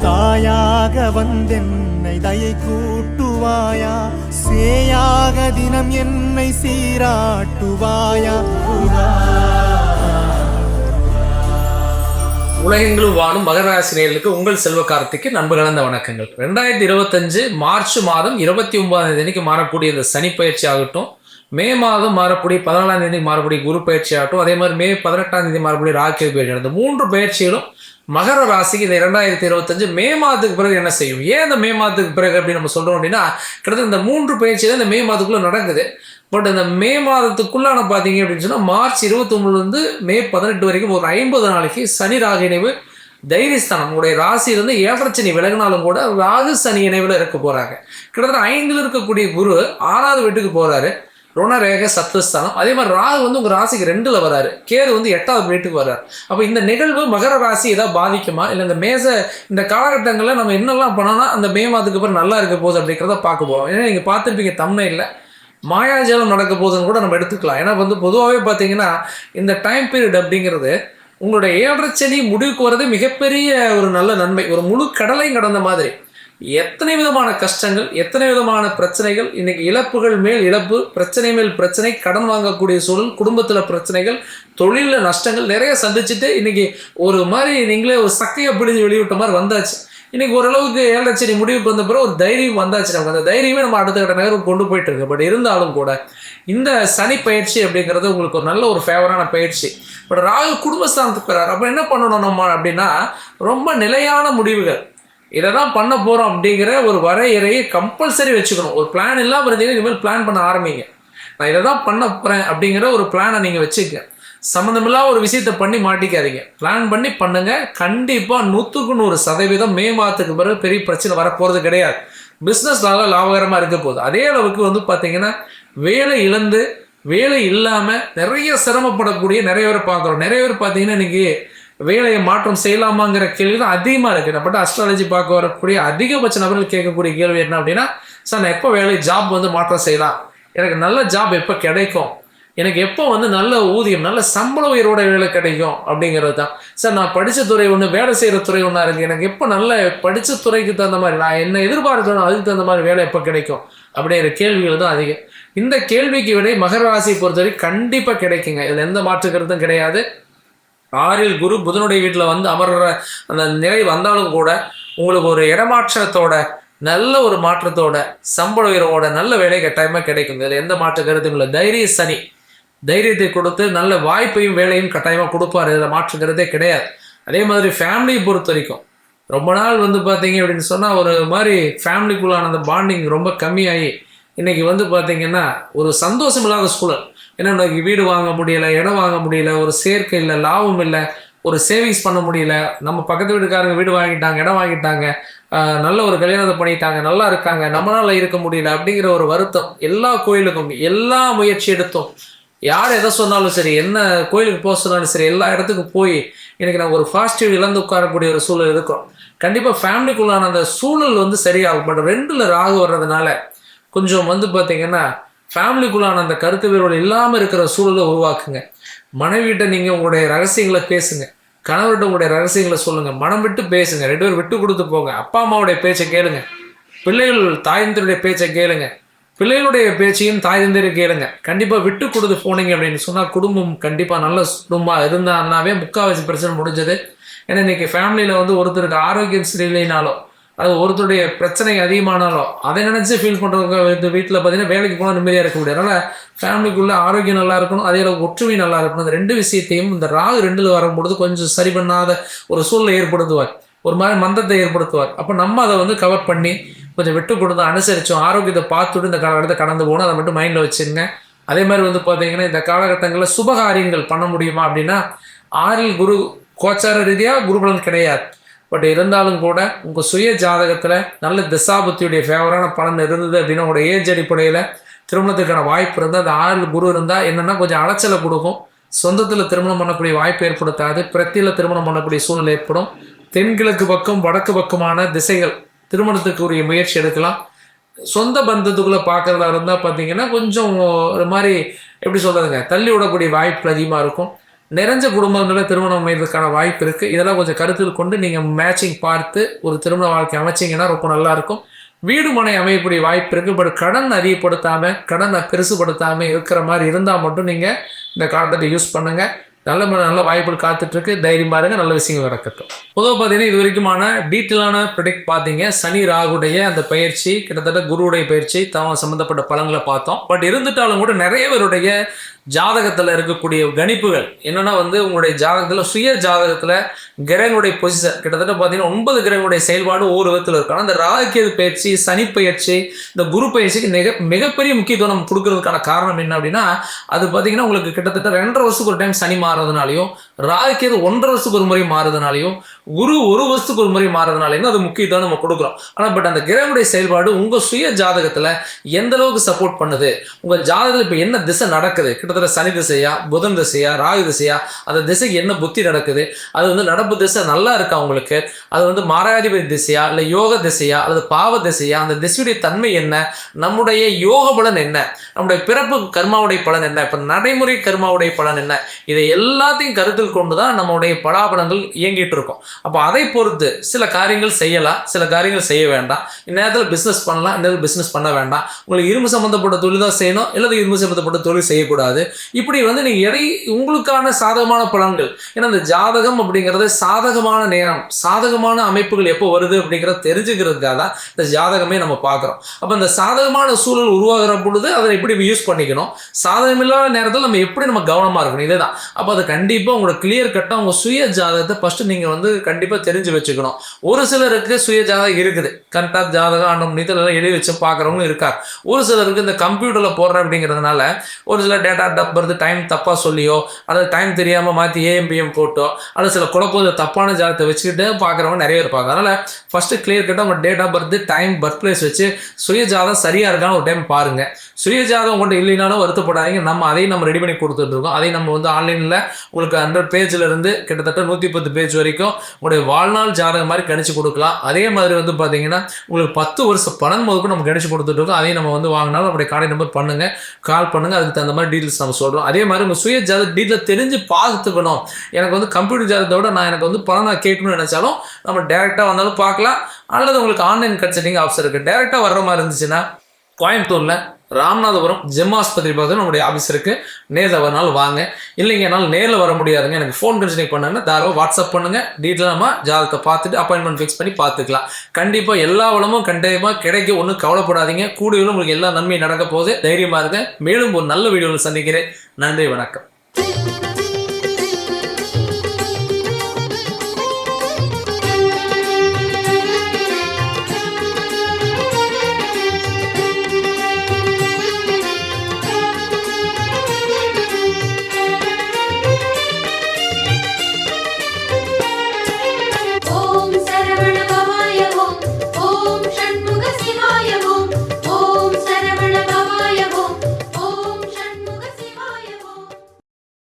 தாயாக வந்தென்னை தயை கூட்டுவாயா, சேயாக தினம் என்னை சீராட்டுவாயா. உலகெங்கிலும் வாழும் மகர ராசினியர்களுக்கு உங்கள் செல்வ கார்த்திக்கு நண்பு கலந்த வணக்கங்கள். 2025 மார்ச் மாதம் 29ஆம் தேதிக்கு மாறக்கூடிய இந்த சனி பயிற்சி ஆகட்டும், மே மாதம் மாறக்கூடிய 14ஆம் தேதி மாறக்கூடிய குரு பயிற்சி ஆகட்டும், அதே மாதிரி மே 18ஆம் தேதி மாறக்கூடிய ராகு பயிற்சி, இந்த 3 பயிற்சிகளும் மகர ராசிக்கு இந்த 2025 மே மாதத்துக்கு பிறகு என்ன செய்யும்? ஏன் இந்த மே மாதத்துக்கு பிறகு அப்படின்னு நம்ம சொல்றோம் அப்படின்னா, கிட்டத்தட்ட இந்த 3 பயிற்சிகள் இந்த மே மாதத்துக்குள்ள நடக்குது. பட் இந்த மே மாதத்துக்குள்ளான பார்த்தீங்க அப்படின்னு சொன்னால் மார்ச் 29லேருந்து மே 18 வரைக்கும் ஒரு 50 நாளைக்கு சனி ராகு இணைவு தைரியஸ்தானம் உங்களுடைய ராசியிலிருந்து ஏழரை விலகினாலும் கூட ராகு சனி இணைவில் இருக்க போகிறாங்க. கிட்டத்தட்ட 5ல் இருக்கக்கூடிய குரு 6வது வீட்டுக்கு போகிறாரு, ருணரேக சத்துஸ்தானம். அதே மாதிரி ராகு உங்கள் ராசிக்கு 2ல் வராரு, கேது 8வது வீட்டுக்கு வர்றாரு. அப்போ இந்த நிகழ்வு மகர ராசி ஏதாவது பாதிக்குமா, இல்லை இந்த காலகட்டங்களில் நம்ம என்னெல்லாம் பண்ணோம்னா அந்த மே மாதத்துக்கு அப்புறம் நல்லா இருக்க போகுது அப்படிங்கிறத பார்க்க போகிறோம். ஏன்னா நீங்கள் பார்த்துருப்பீங்க தம்ப்நெயில்ல மாயாஜாலம் நடக்க போகுதுன்னு கூட நம்ம எடுத்துக்கலாம். ஏன்னா பொதுவாகவே பார்த்தீங்கன்னா இந்த டைம் பீரியட் அப்படிங்கிறது உங்களுடைய ஏழரை சனி முடிவுக்கு வர்றது மிகப்பெரிய ஒரு நல்ல நன்மை. ஒரு முழு கடலையும் கடந்த மாதிரி எத்தனை விதமான கஷ்டங்கள், எத்தனை விதமான பிரச்சனைகள், இன்னைக்கு இழப்புகள் மேல் இழப்பு, பிரச்சனை மேல் பிரச்சனை, கடன் வாங்கக்கூடிய சூழல், குடும்பத்தில் பிரச்சனைகள், தொழிலில் நஷ்டங்கள் நிறைய சந்திச்சுட்டு இன்னைக்கு ஒரு மாதிரி நீங்களே ஒரு சக்கையை பிடிஞ்சு வெளிவிட்ட மாதிரி வந்தாச்சு. இன்னைக்கு ஓரளவுக்கு ஏழரை சனி முடிவுக்கு வந்த பிறகு ஒரு தைரியம் வந்தாச்சு. நமக்கு அந்த தைரியமே நம்ம அடுத்த கட்ட நேரம் கொண்டு போயிட்டு இருக்கு. பட் இருந்தாலும் கூட இந்த சனி பயிற்சி அப்படிங்கிறது உங்களுக்கு ஒரு நல்ல ஒரு ஃபேவரான பயிற்சி. பட் ராகு குடும்பஸ்தானத்துக்கு போகிறார். அப்போ என்ன பண்ணணும் நம்ம அப்படின்னா, ரொம்ப நிலையான முடிவுகள் இதை தான் பண்ண போகிறோம் அப்படிங்கிற ஒரு வரையறையை கம்பல்சரி வச்சுக்கணும். ஒரு பிளான் இல்லாமல் இருந்தீங்கன்னா இனிமேல் பிளான் பண்ண ஆரம்பிங்க. நான் இதை தான் பண்ண போகிறேன் அப்படிங்கிற ஒரு பிளானை நீங்கள் வச்சுக்க. சம்மந்தமில்லாத ஒரு விஷயத்தை பண்ணி மாட்டிக்காதீங்க. பிளான் பண்ணி பண்ணுங்க. கண்டிப்பாக 100% மே மாதத்துக்கு பிறகு பெரிய பிரச்சனை வரப்போகிறது கிடையாது. பிஸ்னஸ் நல்லா லாபகரமாக இருக்க போகுது. அதே அளவுக்கு பார்த்தீங்கன்னா வேலை இழந்து வேலை இல்லாமல் நிறைய சிரமப்படக்கூடிய நிறைய பேர் பார்க்குறோம். நிறைய பேர் பார்த்தீங்கன்னா இன்றைக்கி வேலையை மாற்றம் செய்யலாமாங்கிற கேள்வி தான் அதிகமாக இருக்குது. பட் அஸ்ட்ராலஜி பார்க்க வரக்கூடிய அதிகபட்ச நபர்கள் கேட்கக்கூடிய கேள்வி என்ன அப்படின்னா, சார் நான் எப்போ ஜாப் மாற்றம் செய்யலாம், எனக்கு நல்ல ஜாப் எப்போ கிடைக்கும், எனக்கு எப்போ நல்ல ஊதியம் நல்ல சம்பள உயரோட வேலை கிடைக்கும் அப்படிங்கிறது தான். சார் நான் படித்த துறை ஒன்று, வேலை செய்கிற துறை ஒன்றா இருக்குது, எனக்கு எப்போ நல்ல படித்த துறைக்கு தகுந்த மாதிரி நான் என்ன எதிர்பார்க்கணும் அதுக்கு தகுந்த மாதிரி வேலை எப்போ கிடைக்கும் அப்படிங்கிற கேள்விகள் தான் அதிகம். இந்த கேள்விக்கு விட மகர ராசியை பொறுத்தவரை கண்டிப்பாக கிடைக்குங்க. இதில் எந்த மாற்றுக்கிறதும் கிடையாது. 6ல் குரு புதனுடைய வீட்டில் அமர்ற அந்த நிலை வந்தாலும் கூட உங்களுக்கு ஒரு இடமாற்றத்தோட நல்ல ஒரு மாற்றத்தோட சம்பள உயர்வோட நல்ல வேலை கட்டாயமாக கிடைக்கும். இதில் எந்த மாற்று கருத்தும் இல்லை. தைரிய சனி தைரியத்தை கொடுத்து நல்ல வாய்ப்பையும் வேலையும் கட்டாயமாக கொடுப்பார். இதில் மாற்றுக்கிறதே கிடையாது. அதே மாதிரி ஃபேமிலியை பொறுத்த வரைக்கும் ரொம்ப நாள் பார்த்தீங்க அப்படின்னு சொன்னால் ஒரு மாதிரி ஃபேமிலிக்குள்ளான அந்த பாண்டிங் ரொம்ப கம்மியாகி இன்றைக்கி பார்த்தீங்கன்னா ஒரு சந்தோஷம் இல்லாத சூழல். ஏன்னா இன்னைக்கு வீடு வாங்க முடியலை, இடம் வாங்க முடியல, ஒரு சேர்க்கை இல்லை, லாபம் இல்லை, ஒரு சேவிங்ஸ் பண்ண முடியல. நம்ம பக்கத்து வீட்டுக்காரங்க வீடு வாங்கிட்டாங்க, இடம் வாங்கிட்டாங்க, நல்ல ஒரு கல்யாணத்தை பண்ணிட்டாங்க, நல்லா இருக்காங்க, நம்மளால் இருக்க முடியல அப்படிங்கிற ஒரு வருத்தம். எல்லா கோயிலுக்கும் எல்லா முயற்சி எடுத்தோம், யார் எதை சொன்னாலும் சரி, என்ன கோயிலுக்கு போக சொன்னாலும் சரி, எல்லா இடத்துக்கும் போய் எனக்கு நாங்கள் ஒரு பாசிட்டிவ் இழந்து உட்காரக்கூடிய ஒரு சூழல் இருக்கும். கண்டிப்பாக ஃபேமிலிக்குள்ளான அந்த சூழல் சரியாகும். பட் 2ல் ராகு வர்றதுனால கொஞ்சம் பார்த்தீங்கன்னா ஃபேமிலிக்குள்ளான அந்த கருத்து வேறுபாடு இல்லாமல் இருக்கிற சூழலை உருவாக்குங்க. மனைவிட்ட நீங்கள் உங்களுடைய ரகசியங்களை பேசுங்க, கணவர்கிட்ட உங்களுடைய ரகசியங்களை சொல்லுங்கள், மனம் விட்டு பேசுங்க, 2 பேர் விட்டு கொடுத்து போங்க. அப்பா அம்மாவுடைய பேச்சை கேளுங்க, பிள்ளைகள் தாய் தந்தையுடைய பேச்சை கேளுங்க, பிள்ளைகளுடைய பேச்சையும் தாய் தந்தையை கேளுங்க. கண்டிப்பாக விட்டு கொடுத்து போனீங்க அப்படின்னு சொன்னால் குடும்பம் கண்டிப்பாக நல்ல குடும்பமாக இருந்தாருனாவே முக்கால்வாசி பிரச்சனை முடிஞ்சது. ஏன்னா இன்றைக்கி ஃபேமிலியில் ஒருத்தருக்கு ஆரோக்கியம் சரியில்லைனாலும், அது ஒருத்தருடைய பிரச்சனை அதிகமானாலும் அதை நினச்சி ஃபீல் பண்ணுறவங்க வீட்டில் பார்த்தீங்கன்னா வேலைக்கு போனால் நிம்மதியாக இருக்க முடியாது. அதனால் ஃபேமிலிக்குள்ளே ஆரோக்கியம் நல்லா இருக்கணும், அதே அளவுக்கு ஒற்றுமை நல்லா இருக்கணும். இந்த 2 விஷயத்தையும் இந்த ராகு 2ல் வரும்பொழுது கொஞ்சம் சரி பண்ணாத ஒரு சூழலை ஏற்படுத்துவார், ஒரு மாதிரி மந்தத்தை ஏற்படுத்துவார். அப்போ நம்ம அதை கவர் பண்ணி கொஞ்சம் விட்டு கொடுத்து அனுசரித்தோம், ஆரோக்கியத்தை பார்த்துட்டு இந்த காலகட்டத்தை கடந்து போகணும். அதை மட்டும் மைண்டில் வச்சுருங்க. அதே மாதிரி பார்த்தீங்கன்னா இந்த காலகட்டங்களில் சுபகாரியங்கள் பண்ண முடியுமா அப்படின்னா, 6ல் குரு கோச்சார ரீதியாக குருபலன் கிடையாது. பட் இருந்தாலும் கூட உங்கள் சுய ஜாதகத்தில் நல்ல திசாபுத்தியுடைய ஃபேவரான பலன் இருந்தது அப்படின்னா, உங்களோட ஏஜ் அடிப்படையில் திருமணத்துக்கான வாய்ப்பு இருந்தால், அந்த 6ல் குரு இருந்தால் என்னென்னா கொஞ்சம் அலைச்சலை கொடுக்கும். சொந்தத்தில் திருமணம் பண்ணக்கூடிய வாய்ப்பு ஏற்படுத்தாது, பிரத்தியில் திருமணம் பண்ணக்கூடிய சூழ்நிலை ஏற்படும். தென்கிழக்கு பக்கம் வடக்கு பக்கமான திசைகள் திருமணத்துக்கு உரிய முயற்சி எடுக்கலாம். சொந்த பந்தத்துக்குள்ளே பார்க்குறதா இருந்தால் பார்த்தீங்கன்னா கொஞ்சம் ஒரு மாதிரி எப்படி சொல்கிறதுங்க, தள்ளி விடக்கூடிய வாய்ப்பு அதிகமாக இருக்கும். நிறைஞ்ச குடும்பங்களில் திருமணம் அமைவதற்கான வாய்ப்பு இருக்குது. இதெல்லாம் கொஞ்சம் கருத்தில் கொண்டு நீங்கள் மேட்சிங் பார்த்து ஒரு திருமண வாழ்க்கை அமைச்சிங்கன்னா ரொம்ப நல்லாயிருக்கும். வீடு மனை அமையக்கூடிய வாய்ப்பு இருக்குது. பட் கடன் அதிகப்படுத்தாமல், கடனை பெருசுப்படுத்தாமல் இருக்கிற மாதிரி இருந்தால் மட்டும் நீங்கள் இந்த காலத்தை யூஸ் பண்ணுங்கள். நல்ல வாய்ப்புகள் காத்துட்ருக்கு. தைரியமாக இருங்க, நல்ல விஷயங்கள் நடக்கட்டும். பொதுவாக பார்த்தீங்கன்னா இது வரைக்குமான டீட்டெயிலான ப்ரெடிக்ட் பார்த்தீங்க. சனி ராகுடைய அந்த பயிற்சி, கிட்டத்தட்ட குருவுடைய பயிற்சி, சம்மந்தப்பட்ட பலன்களை பார்த்தோம். பட் இருந்துட்டாலும் கூட நிறைய பேருடைய ஜாதகத்தில் இருக்கக்கூடிய கணிப்புகள் என்னென்னா உங்களுடைய ஜாதகத்தில், சுய ஜாதகத்தில் கிரகங்களுடைய பொசிஷன் கிட்டத்தட்ட பார்த்தீங்கன்னா 9 கிரகங்களுடைய செயல்பாடு ஒவ்வொரு விதத்தில் இருக்கும். ஆனால் இந்த ராகுகேது பயிற்சி, சனி பயிற்சி, இந்த குரு பயிற்சிக்கு மிகப்பெரிய முக்கியத்துவம் நம்ம கொடுக்கறதுக்கான காரணம் என்ன அப்படின்னா, அது பார்த்தீங்கன்னா உங்களுக்கு கிட்டத்தட்ட 2.5 வருஷத்துக்கு ஒரு டைம் சனி மாறுறதுனாலையும், ராகுகேது 1.5 வருஷத்துக்கு ஒரு முறை மாறுறதுனாலையும், குரு 1 வருஷத்துக்கு ஒரு முறை மாறுறதுனாலையும் அது முக்கியத்துவம் நம்ம கொடுக்குறோம். ஆனால் பட் அந்த கிரகங்களுடைய செயல்பாடு உங்கள் சுய ஜாதகத்தில் எந்த அளவுக்கு சப்போர்ட் பண்ணுது, உங்கள் ஜாதகத்தில் இப்போ என்ன திசை நடக்குது, கிட்டத்தட்ட சனி திசையா, புதன் திசையா, ராகு திசையா, அந்த திசைக்கு என்ன புத்தி நடக்குது, அது நடப்பு திசை நல்லா இருக்கா உங்களுக்கு, அது மாராதிபதி திசையா, இல்லை யோக திசையா, அல்லது பாவ திசையா, அந்த திசையுடைய தன்மை என்ன, நம்முடைய யோக பலன் என்ன, நம்முடைய பிறப்பு கர்மாவுடைய பலன் என்ன, இப்போ நடைமுறை கர்மாவுடைய பலன் என்ன, இதை எல்லாத்தையும் கருத்தில் கொண்டு தான் நம்முடைய பலாபலங்கள் இயங்கிட்டு இருக்கோம். அப்போ அதை பொறுத்து சில காரியங்கள் செய்யலாம், சில காரியங்கள் செய்ய வேண்டாம். இந்நேரத்தில் பிஸ்னஸ் பண்ணலாம், இந்த பிஸ்னஸ் பண்ண வேண்டாம். உங்களுக்கு இரும்பு சம்மந்தப்பட்ட தொழில் தான் செய்யணும், இல்லை இரும்பு சம்மந்தப்பட்ட தொழில் செய்யக்கூடாது. இப்படி நீங்கள் உங்களுக்கான சாதகமான பலன்கள். ஏன்னா இந்த ஜாதகம் அப்படிங்கிறது சாதகமான நேரம், சாதகமான அமைப்புகள் எப்போ வருது அப்படிங்கிறத தெரிஞ்சுக்கிறதுக்காக தான் இந்த ஜாதகமே நம்ம பார்க்குறோம். அப்போ இந்த சாதகமான சூழல் உருவாகிற பொழுது அதை எப்படி யூஸ் பண்ணிக்கணும், சாதகமில்லாத நேரத்தில் நம்ம எப்படி நம்ம கவனமாக இருக்கணும், இதே தான். அப்போ அது கண்டிப்பாக உங்களோட கிளியர் கட்டாக உங்கள் சுய ஜாதகத்தை ஃபஸ்ட்டு நீங்கள் கண்டிப்பாக தெரிஞ்சு வச்சுக்கணும். ஒரு சிலருக்கு சுய ஜாதகம் இருக்குது, கரெக்டாக ஜாதகம் ஆண்டும் நீத்தலாம் எழுதி வச்சு பார்க்குறவங்களும் இருக்கார். ஒரு சிலருக்கு இந்த கம்ப்யூட்டரில் போடுற அப்படிங்கிறதுனால ஒரு சில டேட்டா டப்பறது டைம் தப்பாக சொல்லியோ, அல்லது டைம் தெரியாமல் மாற்றி ஏஎம்பிஎம் போட்டோ, அல்லது சில குழப்பம் தப்பான ஜாதகத்தை வச்சுக்கிட்டு பார்க்குறவங்க நிறைய இருப்பாங்க. அதனால் ஃபஸ்ட்டு கிளியர் கட்டாக உங்கள் date of birth, time, birth place வச்சு சுய ஜாதகம் சரியாக இருக்கான்னு ஒரு டைம் பாருங்கள். சுய ஜாதகம் கொண்டு இல்லைனாலும் வருத்தப்படாதீங்க, அதையும் நம்ம ரெடி பண்ணி கொடுத்துட்ருக்கோம். அதையும் நம்ம ஆன்லைனில் உங்களுக்கு 100 பேஜில் இருந்து கிட்டத்தட்ட 110 பேஜ் வரைக்கும் உங்களுடைய வாழ்நாள் ஜாதகம் மாதிரி கணிச்சு கொடுக்கலாம். அதே மாதிரி பார்த்தீங்கன்னா உங்களுக்கு 10 வருஷம் பலன் முதற்கும் நம்ம கணிச்சு கொடுத்துட்ருக்கோம். அதையும் நம்ம வாங்கினாலும் நம்முடைய கார்டை நம்பர் பண்ணுங்கள், கால் பண்ணுங்கள், அதுக்கு தகுந்த மாதிரி டீட்டெயில்ஸ் நம்ம சொல்கிறோம். அதே மாதிரி உங்கள் சுய ஜாதக டீட்டெயில் தெரிஞ்சு பார்த்துக்கணும். எனக்கு கம்ப்யூட்டர் ஜாதகத்தை விட நான் எனக்கு பணம் நான் கேட்கணும்னு நினச்சாலும் நம்ம டேரெக்டாக வந்தாலும் பார்க்கலாம், அல்லது உங்களுக்கு ஆன்லைன் கன்சல்டிங் ஆப்ஷன் இருக்குது. டேரெக்டாக வர்ற மாதிரி இருந்துச்சுன்னா கோயம்புத்தூரில் ராமநாதபுரம் ஜெம் ஆஸ்பத்திரி பார்த்து நம்முடைய ஆஃபீஸ் இருக்குது. நேரில் வரனாலும் வாங்க, இல்லைங்க என்னால் நேரில் வர முடியாதுங்க, எனக்கு ஃபோன் கன்சல்டிங் பண்ணுங்கன்னா தாராளமாக வாட்ஸ்அப் பண்ணுங்கள். டீட்டெயிலாக ஜாதகத்தை பார்த்துட்டு அப்பாயின்மெண்ட் ஃபிக்ஸ் பண்ணி பார்த்துக்கலாம். கண்டிப்பாக எல்லா வளமும் கண்டிப்பாக கிடைக்கும், ஒன்றும் கவலைப்படாதீங்க. கூடிய உங்களுக்கு எல்லா நன்மையும் நடக்க போகுது. தைரியமாக இருங்க. மேலும் ஒரு நல்ல வீடியோவில் சந்திக்கிறேன். நன்றி, வணக்கம்.